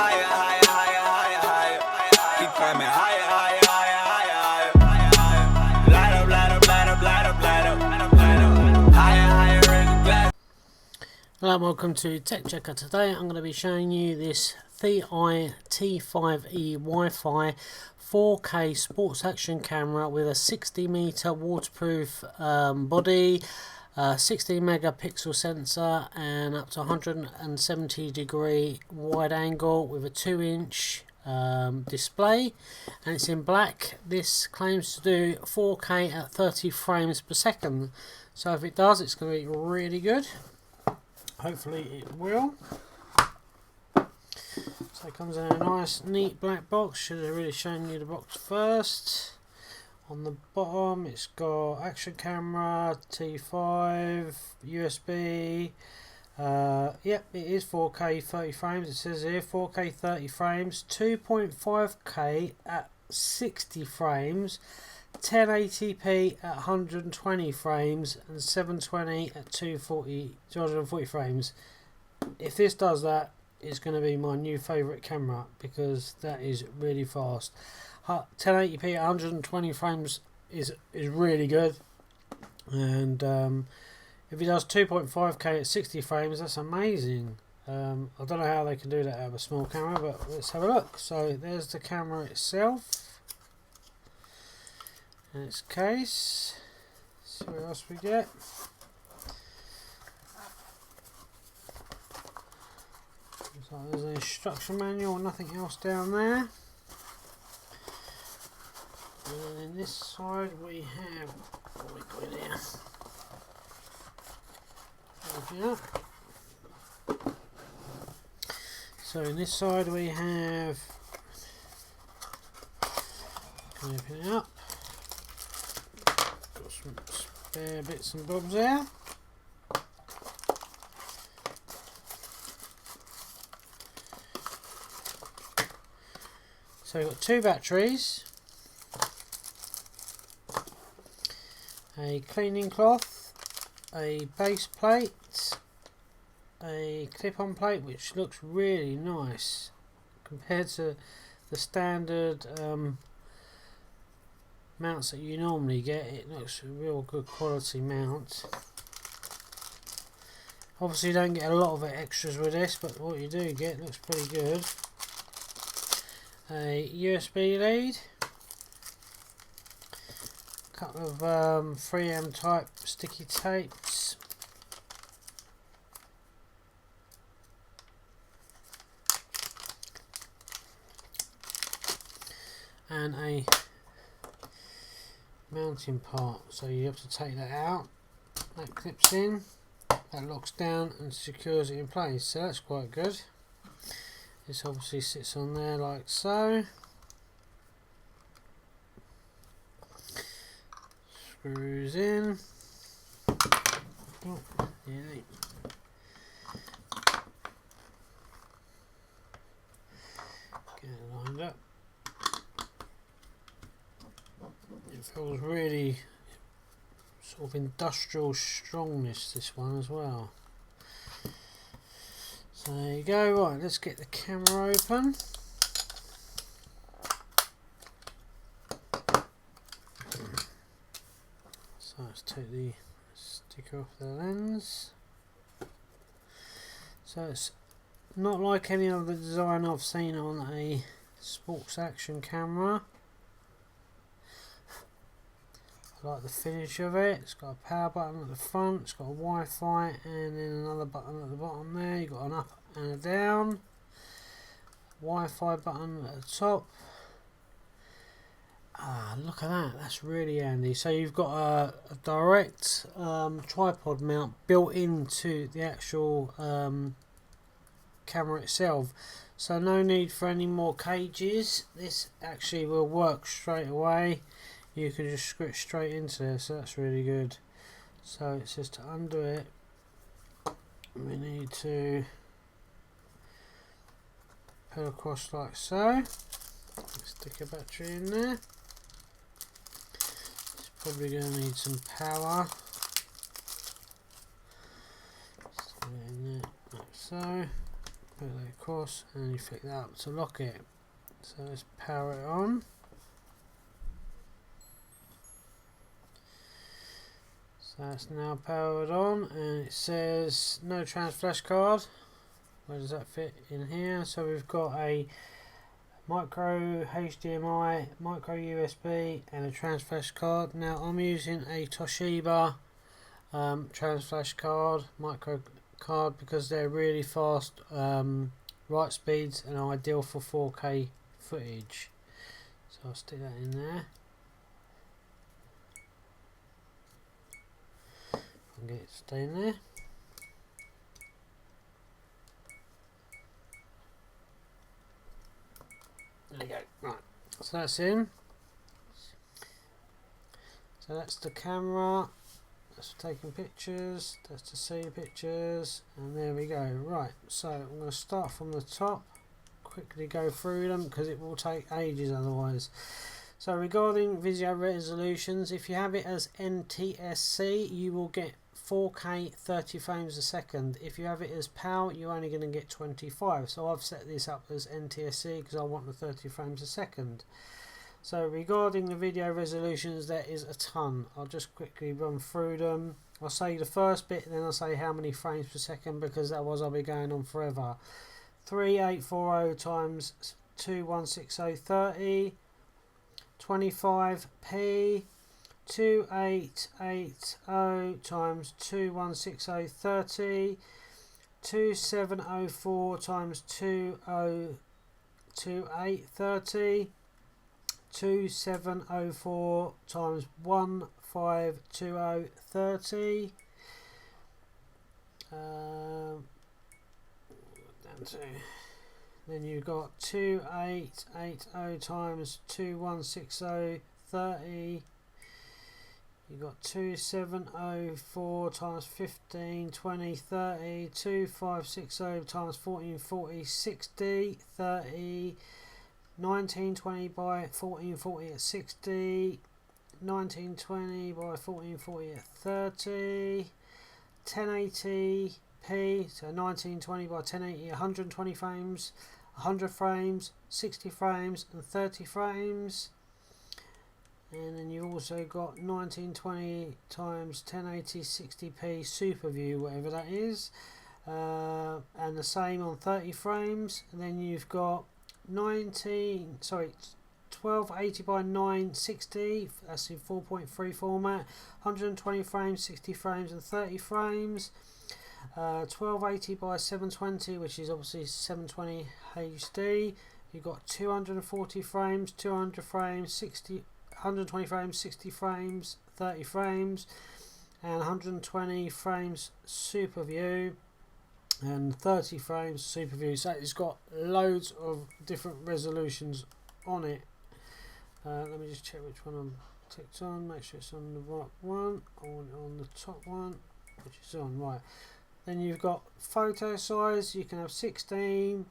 higher, higher, higher, higher, higher. Keep climbing higher, higher, higher, higher, higher. Light up, light up, light up, light up, light up, light up. Higher, higher, raise glass. Hello and welcome to Techchecker. Today I'm going to be showing you this ThiEYE T5e Wi-Fi 4K sports action camera with a 60-meter waterproof body, 16 megapixel sensor and up to 170-degree wide angle with a 2-inch display, and it's in black. This claims to do 4K at 30 frames per second, so if it does, it's going to be really good. Hopefully it will. So it comes in a nice neat black box. Should have really shown you the box first. On the bottom it's got action camera, T5, USB. Yep, it is 4K 30 frames. It says here 4K 30 frames, 2.5K at 60 frames, 1080p at 120 frames and 720 at 240 frames. If this does that, it's going to be my new favourite camera because that is really fast. 1080p at 120 frames is really good, and if it does 2.5K at 60 frames, that's amazing. I don't know how they can do that out of a small camera, but let's have a look. So there's the camera itself and its case. Let's see what else we get. So there's an instruction manual, nothing else down there. And in this side we have, what we got here? Open up. So in this side we have, open it up. Got some spare bits and bobs there. So we've got 2 batteries, a cleaning cloth, a base plate, a clip-on plate which looks really nice compared to the standard mounts that you normally get. It looks a real good quality mount. Obviously you don't get a lot of extras with this, but what you do get looks pretty good. A USB lead, a couple of 3M type sticky tapes, and a mounting part. So you have to take that out, that clips in, that locks down and secures it in place, so that's quite good. This obviously sits on there like so. Screws in. Oh, yeah. Get it lined up. It feels really sort of industrial strongness, this one as well. So there you go. Right, let's get the camera open. So let's take the sticker off the lens. So it's not like any other design I've seen on a sports action camera. I like the finish of it. It's got a power button at the front, it's got a Wi-Fi and then another button at the bottom there. You've got an up and a down, Wi-Fi button at the top. Ah, look at that, that's really handy. So you've got a direct tripod mount built into the actual camera itself, so no need for any more cages. This actually will work straight away. You can just screw it straight into there, so that's really good. So it says to undo it, we need to put across like so. Stick a battery in there. It's probably going to need some power. Stick it in there like so. put that across, and you flick that up to lock it. So let's power it on. So that's now powered on, and it says no trans flash card. Where does that fit in here? So we've got a micro HDMI, micro USB, and a trans flash card. Now I'm using a Toshiba trans flash card, micro card, because they're really fast write speeds and are ideal for 4K footage. So I'll stick that in there. I'll get it to stay in there. There you go. Right, so that's in. So that's the camera. That's for taking pictures. That's to see the pictures. And there we go. Right, so I'm going to start from the top. Quickly go through them because it will take ages otherwise. So regarding video resolutions, if you have it as NTSC, you will get 4K 30 frames a second. If you have it as PAL, you're only going to get 25. So I've set this up as NTSC because I want the 30 frames a second. So regarding the video resolutions, there is a ton. I'll just quickly run through them. I'll say the first bit, then I'll say how many frames per second, because otherwise I'll be going on forever. 3840 times 2160 30, 25p, 2880 times 2160 30, 2704 times 2028 30, 2704 times 1520 30, then you've got 2880 times 2160 30, you've got 2704 times 15 20 30, 2560 times 1440 60 30, 1920 by 1440 at 60, 1920 by 1440 at 30, 1080p, so 1920 by 1080, 120 frames, 100 frames, 60 frames and 30 frames. And then you've also got 1920 times 1080 60p super view, whatever that is, and the same on 30 frames. And then you've got 1280 by 960, that's in 4.3 format, 120 frames, 60 frames and 30 frames. 1280 by 720, which is obviously 720 HD. You've got 240 frames, 200 frames, 60, 120 frames, 60 frames, 30 frames, and 120 frames super view, and 30 frames super view. So it's got loads of different resolutions on it. Let me just check which one I'm ticked on, make sure it's on the right one. I want it on the top one, which is on. Right, then you've got photo size. You can have 16,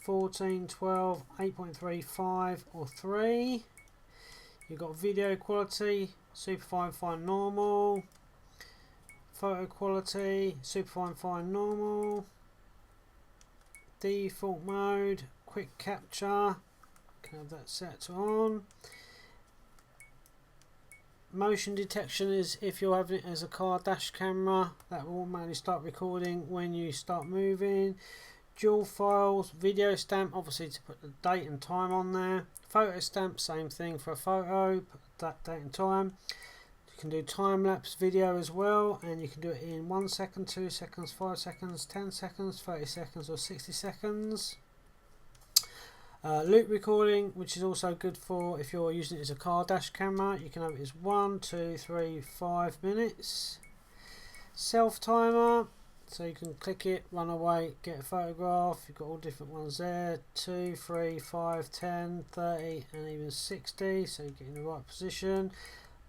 14, 12, 8.35 or 3. You've got video quality, super fine, fine, normal. Photo quality, super fine, fine, normal. Default mode, quick capture, can have that set to on. Motion detection is if you're having it as a car dash camera, that will automatically start recording when you start moving. Dual files, video stamp, obviously to put the date and time on there. Photo stamp, same thing for a photo, put that date and time. You can do time-lapse video as well, and you can do it in 1 second, 2 seconds, 5 seconds, 10 seconds, 30 seconds or 60 seconds. Loop recording, which is also good for if you're using it as a car dash camera. You can have it as 1, 2, 3, 5 minutes. Self timer, so you can click it, run away, get a photograph. You've got all different ones there, 2, 3, 5, 10, 30 and even 60, so you get in the right position.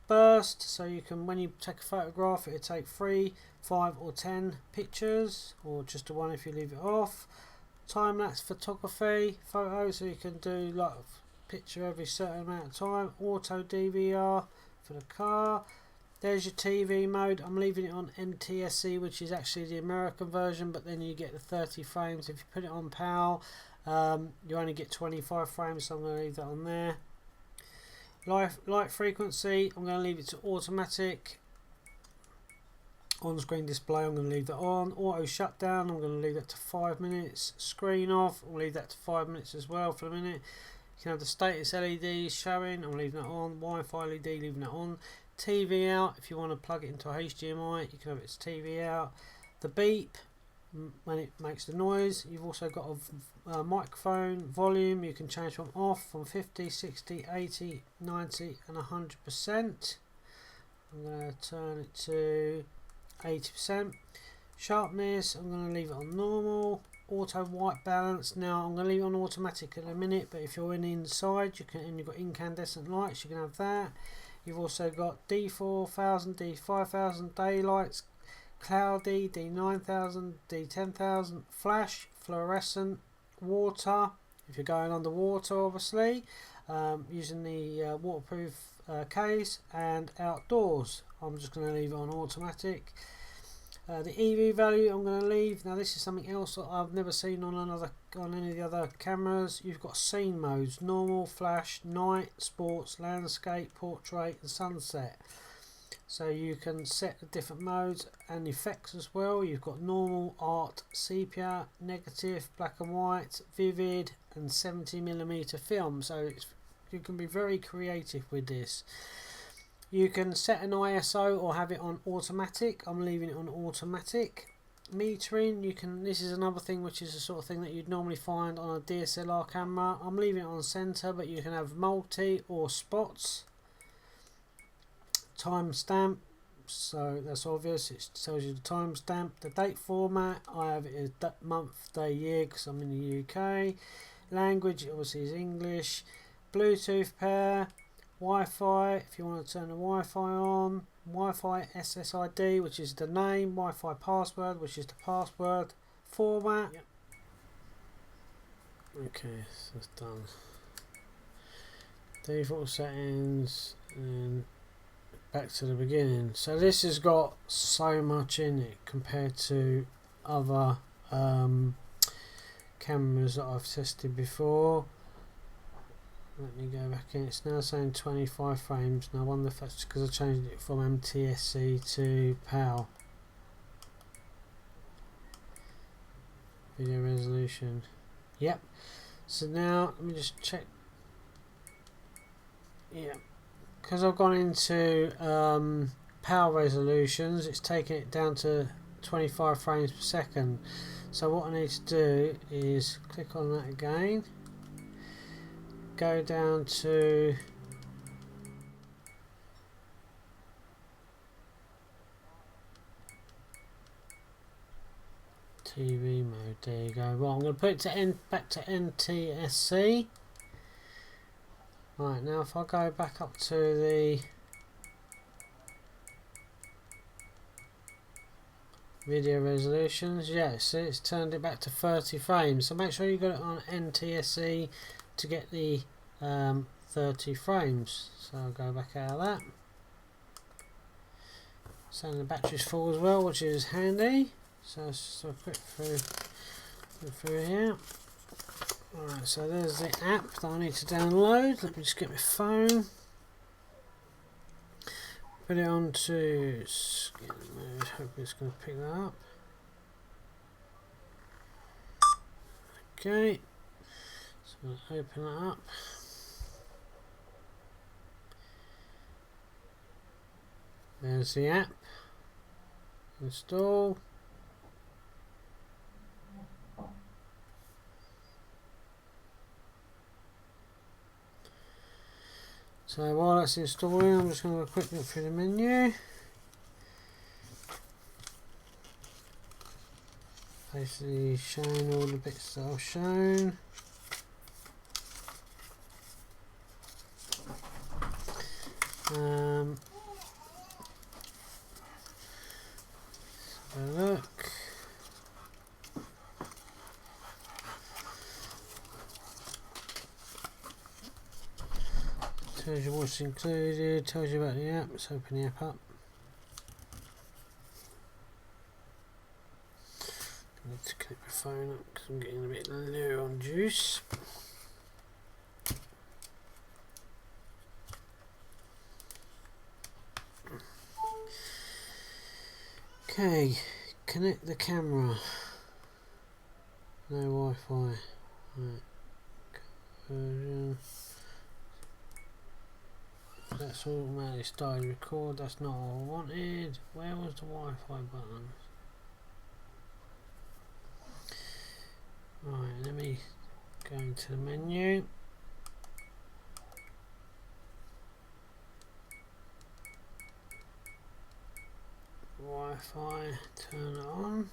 Burst, so you can, when you take a photograph, it'll take 3, 5 or 10 pictures, or just the one if you leave it off. Time-lapse photography, photo, so you can do like a picture every certain amount of time. Auto DVR for the car. There's your TV mode. I'm leaving it on NTSC, which is actually the American version, but then you get the 30 frames. If you put it on PAL, you only get 25 frames, so I'm going to leave that on there. Light frequency, I'm going to leave it to automatic. On-screen display, I'm going to leave that on. Auto shutdown, I'm going to leave that to 5 minutes. Screen off, I'll leave that to 5 minutes as well for a minute. You can have the status LED showing, I'm leaving that on. Wi-Fi LED, leaving that on. TV out, if you want to plug it into a HDMI, you can have its TV out. The beep, when it makes the noise. You've also got a microphone volume. You can change from off, from 50, 60, 80, 90 and 100%. I'm going to turn it to 80%. Sharpness, I'm going to leave it on normal. Auto white balance, now I'm going to leave it on automatic in a minute, but if you're inside, you can, and you've got incandescent lights, you can have that. You've also got D4000, D5000 daylights, cloudy, D9000, D10000, flash, fluorescent, water, if you're going underwater obviously, using the waterproof case, and outdoors. I'm just going to leave it on automatic. The EV value I'm going to leave. Now this is something else that I've never seen on any of the other cameras. You've got scene modes: normal, flash, night, sports, landscape, portrait and sunset. So you can set the different modes and effects as well. You've got normal, art, sepia, negative, black and white, vivid and 70mm film. So you can be very creative with this. You can set an ISO or have it on automatic. I'm leaving it on automatic. Metering, you can. This is another thing which is the sort of thing that you'd normally find on a DSLR camera. I'm leaving it on center, but you can have multi or spots. Timestamp, so that's obvious. It tells you the timestamp. The date format, I have it as that month, day, year because I'm in the UK. Language obviously is English. Bluetooth pair. Wi-Fi, if you want to turn the Wi-Fi on. Wi-Fi SSID, which is the name. Wi-Fi password, which is the password. Format. Yep. Okay, so that's done. Default settings and back to the beginning. So this has got so much in it compared to other cameras that I've tested before. Let me go back in. It's now saying 25 frames. Now I wonder if that's because I changed it from MTSC to PAL. Video resolution. Yep. So now let me just check. Yeah. Because I've gone into PAL resolutions, it's taking it down to 25 frames per second. So what I need to do is click on that again. Go down to TV mode. There you go. Well, I'm going to put it to back to NTSC. Right, now if I go back up to the video resolutions, yes, it's turned it back to 30 frames. So make sure you got it on NTSC to get the 30 frames. So I'll go back out of that. So the battery's full as well, which is handy. So let's just quick through here. Alright, so there's the app that I need to download. Let me just get my phone. Put it on to skin mode. Hopefully it's going to pick that up. Okay. So I'll open that up. There's the app. Install. So while that's installing, I'm just going to quick look through the menu. Basically showing all the bits that I've shown. Have a look. Tells you what's included, tells you about the app. Let's open the app up. phone up because I'm getting a bit low on juice. Okay, connect the camera. No Wi-Fi. Right. That's automatically started record. That's not what I wanted. Where was the Wi-Fi button? Right, let me go into the menu. Wi-Fi, turn it on.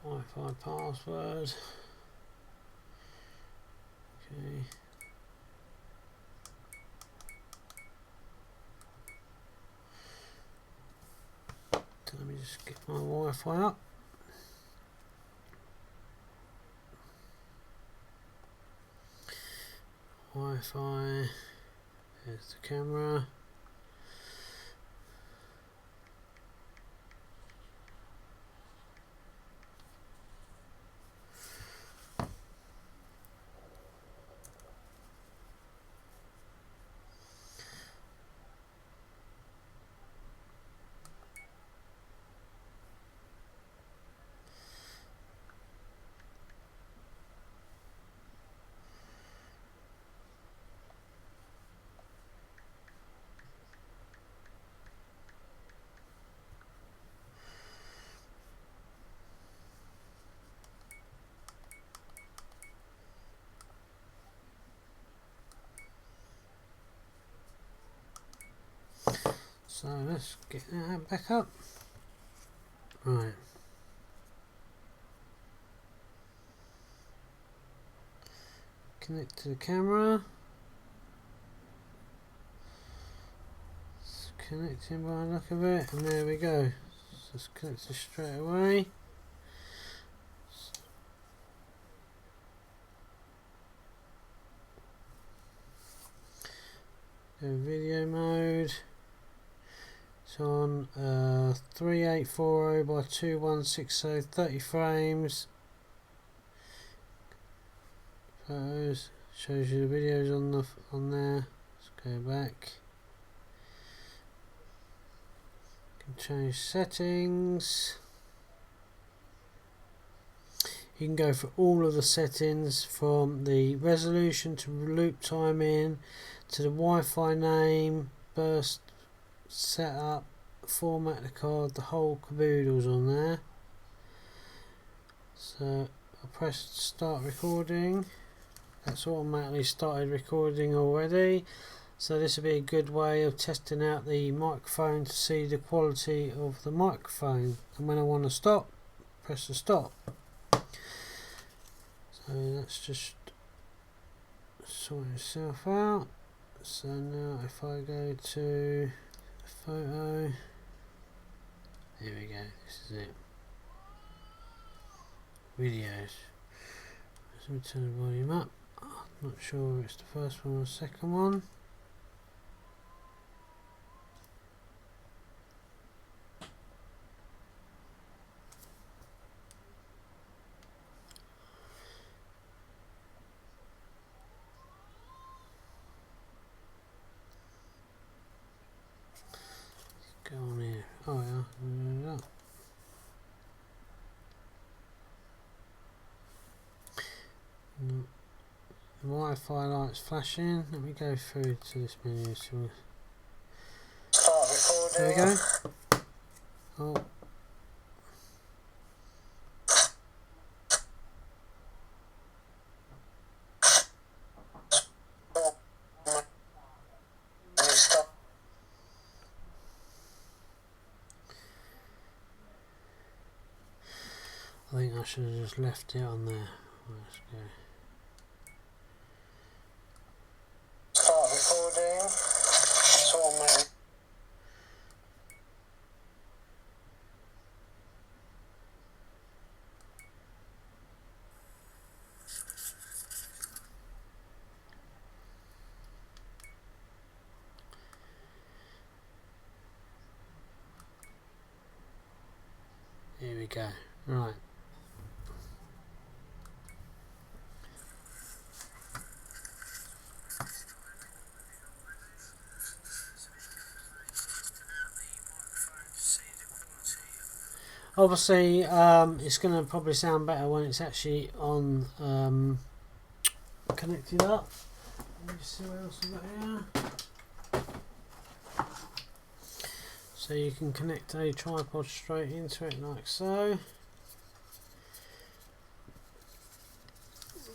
Wi-Fi password. Okay. So let me just get my Wi-Fi up. Wi-Fi. There's the camera. So let's get that back up. Right. Connect to the camera. It's connecting by the look of it, and there we go. So it's connected straight away. Go video mode. It's on 3840 by 2160, 30 frames. Photos, shows you the videos on there. Let's go back. You can change settings. You can go for all of the settings, from the resolution to loop timing to the Wi-Fi name, burst setup, format the card, the whole caboodle's on there. So I press start recording. That's automatically started recording already. So this will be a good way of testing out the microphone to see the quality of the microphone. And when I want to stop, press the stop. So that's just sort itself out. So now if I go to photo, there we go, this is it. Videos. Let me turn the volume up. I'm not sure if it's the first one or the second one. Go on here. Oh yeah. No. The Wi-Fi light's flashing. Let me go through to this menu. So there we go. Oh. I think I should have just left it on there. Let's go. Start recording. It's all made. go. Right. Obviously, it's going to probably sound better when it's actually on connected up. Let me see what else we've got here. So you can connect a tripod straight into it like so.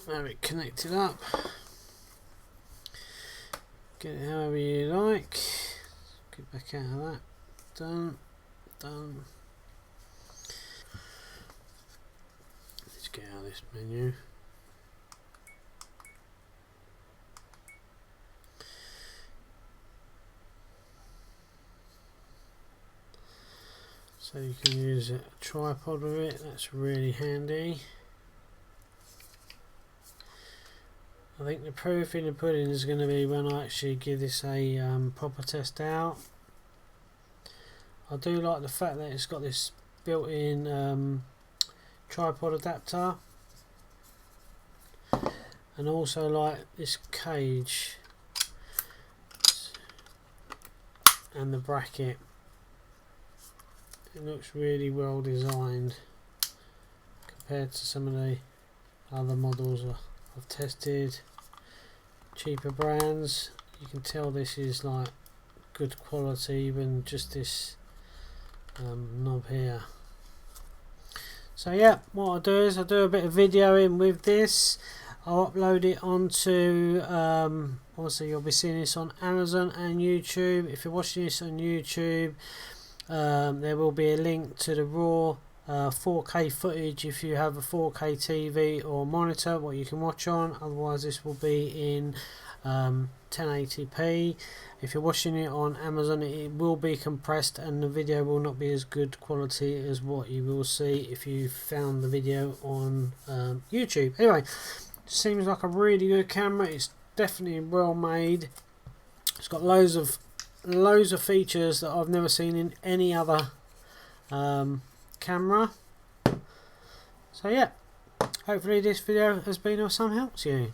Have it connected up. Get it however you like. Get back out of that. Done. Done. Let's get out of this menu. So you can use a tripod with it, that's really handy. I think the proof in the pudding is going to be when I actually give this a proper test out. I do like the fact that it's got this built-in tripod adapter, and also like this cage and the bracket. It looks really well designed compared to some of the other models I've tested. Cheaper brands, you can tell this is like good quality, even just this knob here. So yeah, what I'll do is I'll do a bit of videoing with this. I'll upload it onto obviously you'll be seeing this on Amazon and YouTube. If you're watching this on YouTube, there will be a link to the raw 4K footage if you have a 4K TV or monitor what you can watch on. Otherwise this will be in 1080p. If you're watching it on Amazon, it will be compressed and the video will not be as good quality as what you will see if you found the video on YouTube. Anyway, seems like a really good camera. It's definitely well made. It's got loads of features that I've never seen in any other camera. So yeah, hopefully this video has been of some help to you.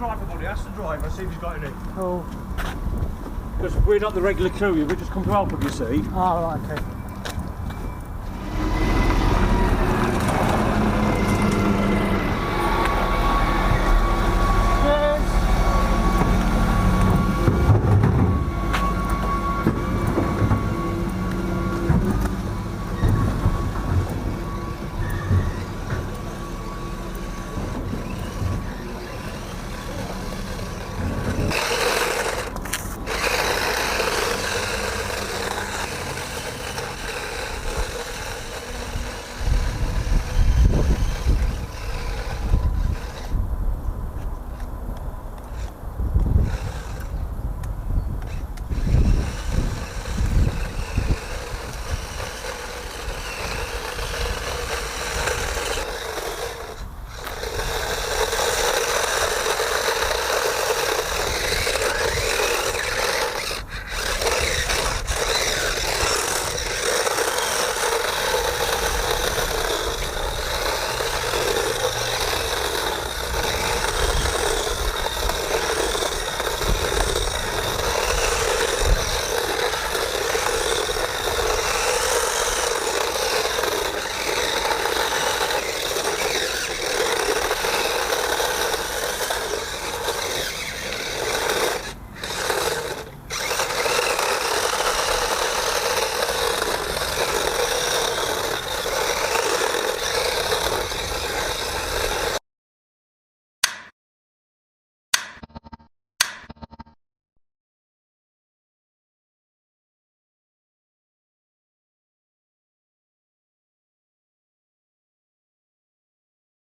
driver, buddy. Ask the driver, see if he's got any. Cool. Because we're not the regular crew here, we just come to help him, you see. Oh, right, okay.